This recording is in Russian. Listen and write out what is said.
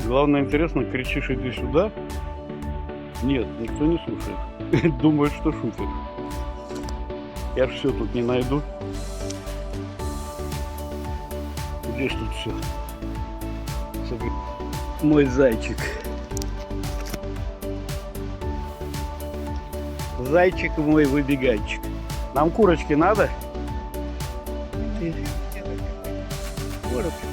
Главное, интересно, кричишь иди сюда. Нет, никто не слушает. Думают, что шутят. Я ж все тут не найду. Где ж тут все? Мой зайчик. Зайчик мой выбегайчик. Нам курочки надо? Курочки.